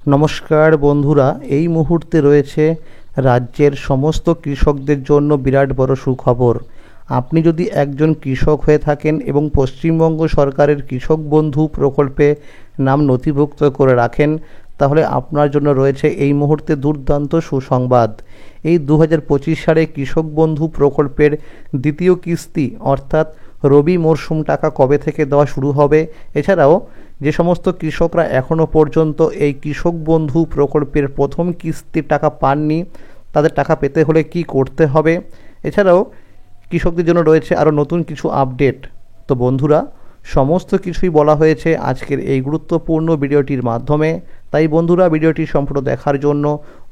নমস্কার বন্ধুরা, এই মুহূর্তে রয়েছে রাজ্যের সমস্ত কৃষকদের জন্য বিরাট বড় সুখবর। আপনি যদি একজন কৃষক হয়ে থাকেন এবং পশ্চিমবঙ্গ সরকারের কৃষক বন্ধু প্রকল্পে নাম নথিভুক্ত করে রাখেন, তাহলে আপনার জন্য রয়েছে এই মুহূর্তে দুর্দান্ত সুসংবাদ। এই 2025 সালে কৃষক বন্ধু প্রকল্পের দ্বিতীয় কিস্তি অর্থাৎ রবি মরশুম টাকা কবে থেকে দেওয়া শুরু হবে, এছাড়াও যে সমস্ত কৃষকরা এখনও পর্যন্ত এই কৃষক বন্ধু প্রকল্পের প্রথম কিস্তির টাকা পাননি, তাদের টাকা পেতে হলে কি করতে হবে, এছাড়াও কৃষকদের জন্য রয়েছে আরও নতুন কিছু আপডেট। তো বন্ধুরা, সমস্ত কিছুই বলা হয়েছে আজকের এই গুরুত্বপূর্ণ ভিডিওটির মাধ্যমে। তাই বন্ধুরা, ভিডিওটি সম্পূর্ণ দেখার জন্য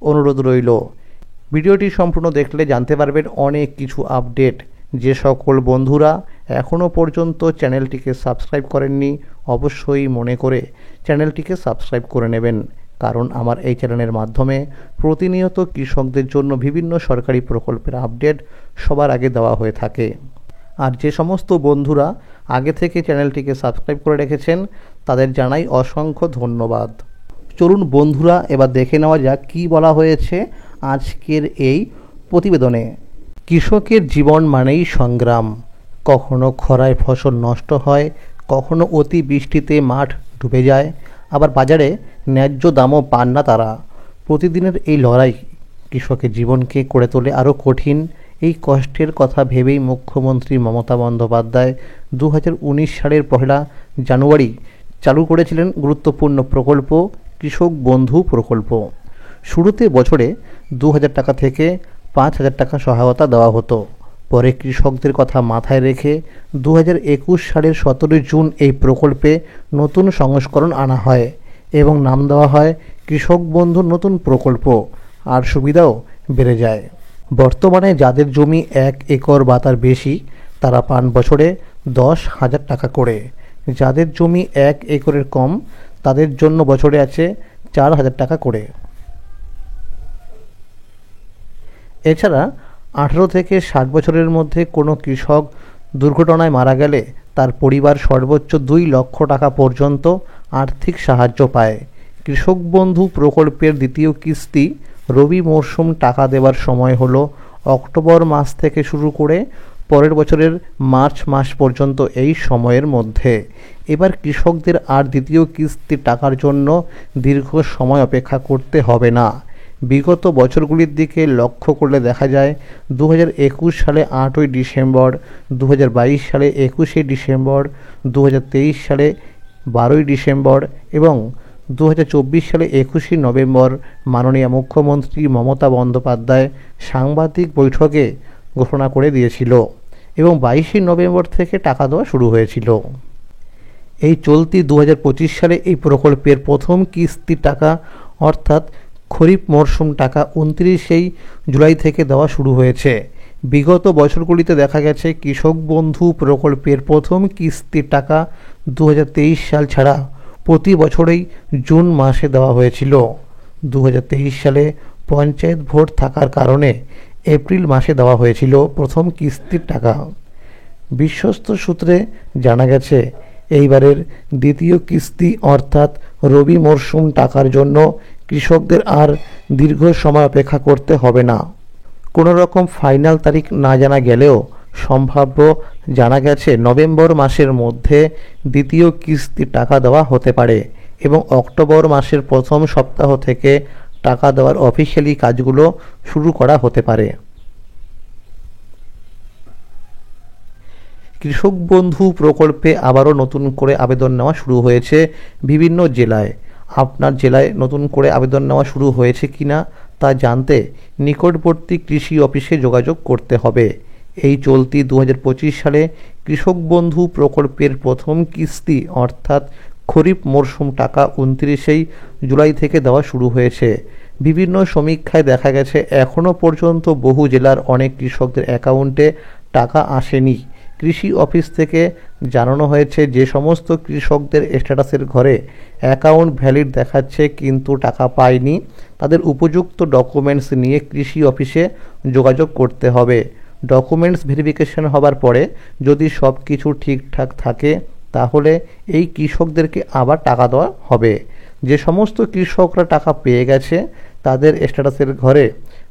অনুরোধ রইল। ভিডিওটি সম্পূর্ণ দেখলে জানতে পারবেন অনেক কিছু আপডেট। যে সকল বন্ধুরা এখনও পর্যন্ত চ্যানেলটিকে সাবস্ক্রাইব করেননি, অবশ্যই মনে করে চ্যানেলটিকে সাবস্ক্রাইব করে নেবেন, কারণ আমার এই চ্যানেলের মাধ্যমে প্রতিনিয়ত কৃষকদের জন্য বিভিন্ন সরকারি প্রকল্পের আপডেট সবার আগে দেওয়া হয়ে থাকে। আর যে সমস্ত বন্ধুরা আগে থেকে চ্যানেলটিকে সাবস্ক্রাইব করে রেখেছেন, তাদের জানাই অসংখ্য ধন্যবাদ। চলুন বন্ধুরা, এবার দেখে নেওয়া যাক কী বলা হয়েছে আজকের এই প্রতিবেদনে। কৃষকের জীবন মানেই সংগ্রাম। কখনো খরায় ফসল নষ্ট হয়, কখনো অতি বৃষ্টিতে মাঠ ডুবে যায়, আবার বাজারে ন্যায্য দামও পান না তারা। প্রতিদিনের এই লড়াই কৃষকের জীবনকে করে তোলে আরও কঠিন। এই কষ্টের কথা ভেবেই মুখ্যমন্ত্রী মমতা বন্দ্যোপাধ্যায় 2019 সালের 1 জানুয়ারি চালু করেছিলেন গুরুত্বপূর্ণ প্রকল্প কৃষক বন্ধু প্রকল্প। শুরুতে বছরে 2000 টাকা থেকে 5000 টাকা সহায়তা দেওয়া হতো। পরে কৃষকদের কথা মাথায় রেখে 2021 সালের 17 জুন এই প্রকল্পে নতুন সংস্করণ আনা হয় এবং নাম দেওয়া হয় কৃষক বন্ধু নতুন প্রকল্প, আর সুবিধাও বেড়ে যায়। বর্তমানে যাদের জমি 1 একর বা তার বেশি, তারা পান বছরে 10,000 টাকা করে। যাদের জমি 1 একরের কম, তাদের জন্য বছরে আছে 4,000 টাকা করে। এছাড়া 18 থেকে 60 বছরের মধ্যে কোনো কৃষক দুর্ঘটনায় মারা গেলে তার পরিবার সর্বোচ্চ 2 লক্ষ টাকা পর্যন্ত আর্থিক সাহায্য পায়। কৃষক বন্ধু প্রকল্পের দ্বিতীয় কিস্তি রবি মরশুম টাকা দেওয়ার সময় হলো অক্টোবর মাস থেকে শুরু করে পরের বছরের মার্চ মাস পর্যন্ত। এই সময়ের মধ্যে এবার কৃষকদের আর দ্বিতীয় কিস্তির টাকার জন্য দীর্ঘ সময় অপেক্ষা করতে হবে না। বিগত বছরগুলির দিকে লক্ষ্য করলে দেখা যায় 2021 সালে 8ই ডিসেম্বর, 2022 সালে 21শে ডিসেম্বর, 2023 সালে 12ই ডিসেম্বর এবং 2024 সালে 21শে নভেম্বর মাননীয় মুখ্যমন্ত্রী মমতা বন্দ্যোপাধ্যায় সাংবাদিক বৈঠকে ঘোষণা করে দিয়েছিল এবং 22শে নভেম্বর থেকে টাকা দেওয়া শুরু হয়েছিল। এই চলতি 2025 সালে এই প্রকল্পের প্রথম কিস্তির টাকা অর্থাৎ খরিফ মরশুম টাকা 29শে জুলাই থেকে দেওয়া শুরু হয়েছে। বিগত বছরগুলিতে দেখা গেছে কৃষক বন্ধু প্রকল্পের প্রথম কিস্তির টাকা 2023 সাল ছাড়া প্রতি বছরেই জুন মাসে দেওয়া হয়েছিল। 2023 সালে পঞ্চায়েত ভোট থাকার কারণে এপ্রিল মাসে দেওয়া হয়েছিল প্রথম কিস্তির টাকা। বিশ্বস্ত সূত্রে জানা গেছে এইবারের দ্বিতীয় কিস্তি অর্থাৎ রবি মরশুম টাকার জন্য কৃষকদের আর দীর্ঘ সময় অপেক্ষা করতে হবে না। কোনো রকম ফাইনাল তারিখ না জানা গেলেও সম্ভাব্য জানা গেছে নভেম্বর মাসের মধ্যে দ্বিতীয় কিস্তির টাকা দেওয়া হতে পারে এবং অক্টোবর মাসের প্রথম সপ্তাহ থেকে টাকা দেওয়ার অফিসিয়ালি কাজগুলো শুরু করা হতে পারে। কৃষক বন্ধু প্রকল্পে আবারও নতুন করে আবেদন নেওয়া শুরু হয়েছে বিভিন্ন জেলায়। আপনার জেলায় নতুন করে আবেদন নেওয়া শুরু হয়েছে কিনা তা জানতে নিকটবর্তী কৃষি অফিসে যোগাযোগ করতে হবে। এই চলতি 2025 সালে কৃষক বন্ধু প্রকল্পের প্রথম কিস্তি অর্থাৎ খরিফ মরশুম টাকা 29শে জুলাই থেকে দেওয়া শুরু হয়েছে। বিভিন্ন সমীক্ষায় দেখা গেছে এখনও পর্যন্ত বহু জেলার অনেক কৃষকদের অ্যাকাউন্টে টাকা আসেনি। কৃষি অফিস থেকে জানানো হয়েছে যে সমস্ত কৃষকদের স্ট্যাটাসের ঘরে অ্যাকাউন্ট ভ্যালিড দেখাচ্ছে কিন্তু টাকা পায়নি, তাদের উপযুক্ত ডকুমেন্টস নিয়ে কৃষি অফিসে যোগাযোগ করতে হবে। ডকুমেন্টস ভেরিফিকেশন হবার পরে যদি সব কিছু ঠিকঠাক থাকে, তাহলে এই কৃষকদেরকে আবার টাকা দেওয়া হবে। যে সমস্ত কৃষকরা টাকা পেয়ে গেছে তাদের স্ট্যাটাসের ঘরে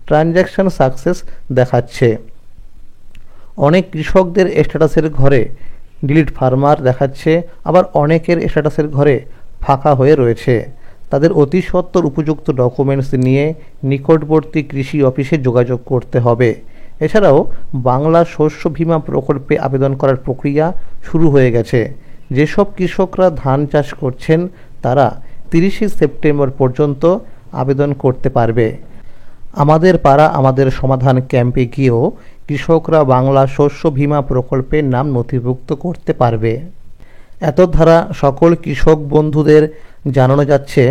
ট্রানজ্যাকশন সাকসেস দেখাচ্ছে। অনেক কৃষকদের স্ট্যাটাসের ঘরে ডিলিট ফার্মার দেখাচ্ছে, আবার অনেকের স্ট্যাটাসের ঘরে ফাঁকা হয়ে রয়েছে। তাদের অতি সত্বর উপযুক্ত ডকুমেন্টস নিয়ে নিকটবর্তী কৃষি অফিসে যোগাযোগ করতে হবে। এছাড়াও বাংলা শস্য বীমা প্রকল্পে আবেদন করার প্রক্রিয়া শুরু হয়ে গেছে। যেসব কৃষকরা ধান চাষ করছেন তারা 30শে সেপ্টেম্বর পর্যন্ত আবেদন করতে পারবে। আমাদের পাড়া আমাদের সমাধান ক্যাম্পে গিয়েও কৃষকরা বাংলা শস্য বীমা প্রকল্পের নাম নথিভুক্ত করতে পারবে। এত দ্বারা সকল কৃষক বন্ধুদের জানানো যাচ্ছে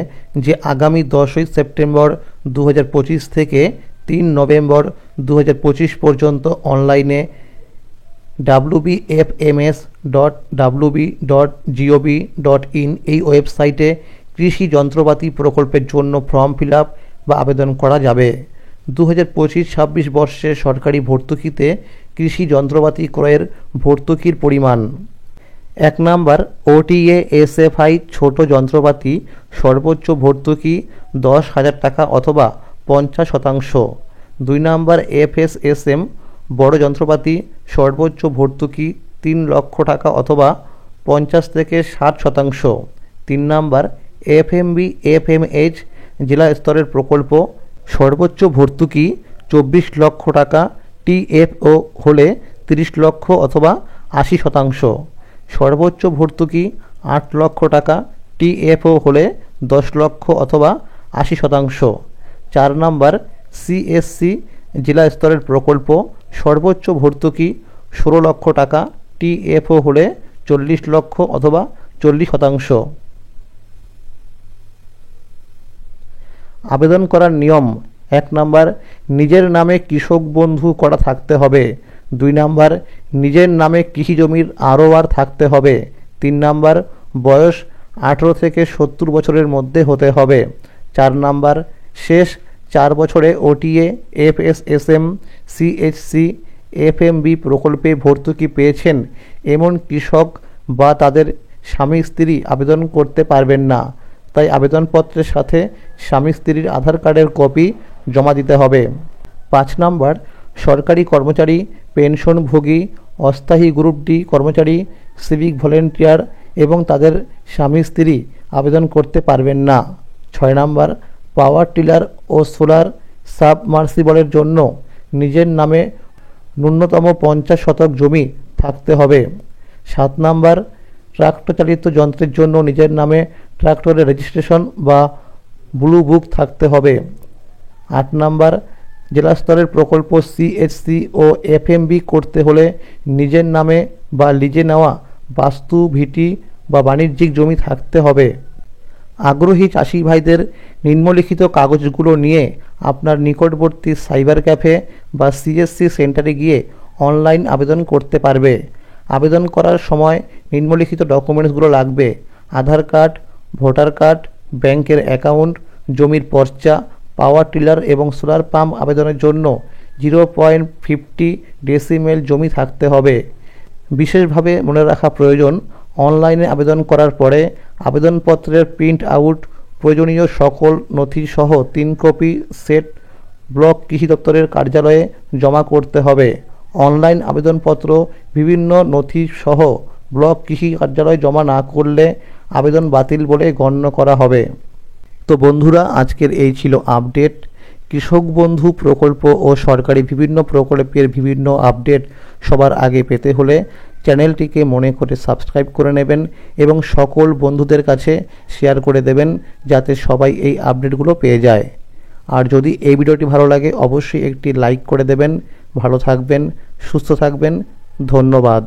যে আগামী 10ই সেপ্টেম্বর 2025 থেকে 3 নভেম্বর 2025 পর্যন্ত অনলাইনে wbfms.wb.gov.in এই ওয়েবসাইটে কৃষি যন্ত্রপাতি প্রকল্পের জন্য ফর্ম ফিল আপ বা আবেদন করা যাবে। 2025-26 বর্ষে সরকারি ভর্তুকিতে কৃষি যন্ত্রপাতি ক্রয়ের ভর্তুকির পরিমাণ: 1 নাম্বার ওটিএ এসএফআই ছোট যন্ত্রপাতি সর্বোচ্চ ভর্তুকি 10,000 টাকা অথবা 50%। 2 নাম্বার এফএসএসএম বড় যন্ত্রপাতি সর্বোচ্চ ভর্তুকি 3 লক্ষ টাকা অথবা 50 থেকে 60%। 3 নাম্বার এফএমবি এফএমএইচ জেলা স্তরের প্রকল্প সর্বোচ্চ ভর্তুকি 24 লক্ষ টাকা, টিএফও হলে 30 লক্ষ অথবা 80%। সর্বোচ্চ ভর্তুকি 8 লক্ষ টাকা, টিএফও হলে 10 লক্ষ অথবা 80%। 4 নাম্বার সিএসসি জেলা স্তরের প্রকল্প সর্বোচ্চ ভর্তুকি 16 লক্ষ টাকা, টিএফও হলে 40 লক্ষ অথবা 40%। আবেদন করার নিয়ম: 1 নাম্বার নিজের নামে কৃষক বন্ধু করা থাকতে হবে। 2 নাম্বার নিজের নামে কৃষি জমির আরওআর থাকতে হবে। 3 নাম্বার বয়স 18 থেকে 70 বছরের মধ্যে হতে হবে। 4 নাম্বার শেষ 4 বছরে ওটিএ এফএসএসএম সিএইচসি এফএমবি প্রকল্পে ভর্তুকি পেয়েছেন এমন কৃষক বা তাদের স্বামী স্ত্রী আবেদন করতে পারবেন না। তাই আবেদনপত্রের সাথে স্বামী স্ত্রীর আধার কার্ডের কপি জমা দিতে হবে। 5 নাম্বার সরকারি কর্মচারী, পেনশনভোগী, অস্থায়ী গ্রুপ ডি কর্মচারী, সিভিক ভলেন্টিয়ার এবং তাদের স্বামী স্ত্রী আবেদন করতে পারবেন না। 6 নাম্বার পাওয়ার টিলার ও সোলার সাবমার্সিবলের জন্য নিজের নামে ন্যূনতম 50 শতক জমি থাকতে হবে। 7 নাম্বার ট্রাক্টর চালিত যন্ত্রের জন্য নিজের নামে ট্রাক্টরের রেজিস্ট্রেশন বা ব্লু বুক থাকতে হবে। 8 নাম্বার জেলা স্তরের প্রকল্প সিএইচসি ও এফএমবি করতে হলে নিজের নামে বা লিজে নেওয়া বাস্তু, ভিটি বা বাণিজ্যিক জমি থাকতে হবে। আগ্রহী চাষি ভাইদের নিম্নলিখিত কাগজগুলো নিয়ে আপনার নিকটবর্তী সাইবার ক্যাফে বা সিএসসি সেন্টারে গিয়ে অনলাইন আবেদন করতে পারবে। আবেদন করার সময় নিম্নলিখিত ডকুমেন্টসগুলো লাগবে: আধার কার্ড, ভোটার কার্ড, ব্যাংকের অ্যাকাউন্ট, জমির পর্চা, পাওয়ার টিলার এবং সোলার পাম্প আবেদনের জন্য 0.50 ডেসিমেল জমি থাকতে হবে। বিশেষভাবে মনে রাখা প্রয়োজন, অনলাইনে আবেদন করার পরে আবেদনপত্রের প্রিন্ট আউট, প্রয়োজনীয় সকল নথি সহ 3 কপি সেট ব্লক কৃষি দপ্তরের কার্যালয়ে জমা করতে হবে। অনলাইন আবেদনপত্র বিভিন্ন নথি সহ ব্লক কৃষি কার্যালয়ে জমা না করলে আবেদন বাতিল বলে গণ্য করা হবে। তো বন্ধুরা, আজকের এই ছিল আপডেট। কৃষক বন্ধু প্রকল্প ও সরকারি বিভিন্ন প্রকল্পের বিভিন্ন আপডেট সবার আগে পেতে হলে চ্যানেলটিকে মনে করে সাবস্ক্রাইব করে নেবেন এবং সকল বন্ধুদের কাছে শেয়ার করে দেবেন যাতে সবাই এই আপডেটগুলো পেয়ে যায়। আর যদি এই ভিডিওটি ভালো লাগে অবশ্যই একটি লাইক করে দেবেন। ভালো থাকবেন, সুস্থ থাকবেন, ধন্যবাদ।